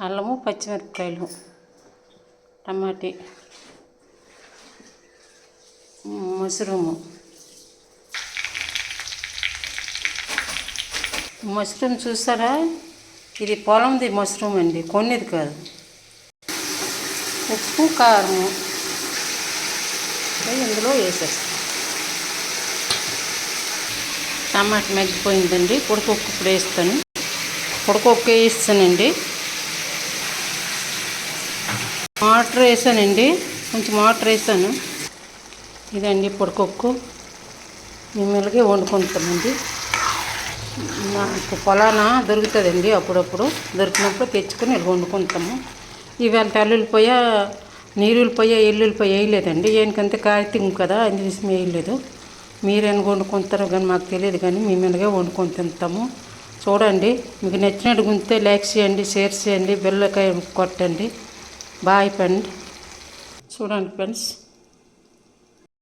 అల్లము, పచ్చిమిరపకాయలు, టమాటీ, మష్రూమ్ చూసారా, ఇది పొలంది మష్రూమ్ అండి, కొన్నిది కాదు. ఉప్పు, కారము ఇందులో వేసేస్తాం. టమాటా మగ్గిపోయిందండి, ఉడకొక్క ఇప్పుడు వేస్తాను. ఉడకొక్క వేస్తానండి. వాటర్ వేసానండి, కొంచెం వాటర్ వేసాను. ఇదండి పొడకొక్కు. మేము ఇలాగే వండుకుంటామండి. నాకు పొలాన దొరుకుతుందండి, అప్పుడప్పుడు దొరికినప్పుడు తెచ్చుకొని ఇలా వండుకుంటాము. ఇవాళ ఎల్లుల్లిపాయ, నీరుల్లిపాయ, ఎల్లుల్లిపాయ వేయలేదండి. ఏంటంటే కార్తీకం కదా, అందుకోసం వేయలేదు. మీరేనా వండుకుంటారో కానీ మాకు తెలియదు, కానీ మేము ఇలాగే వండుకొని తింటాము. చూడండి, మీకు నచ్చినట్టు ఉంటే లైక్ చేయండి, షేర్ చేయండి, బెల్లకాయ కొట్టండి. Boy friend. చూడండి ఫ్రెండ్స్.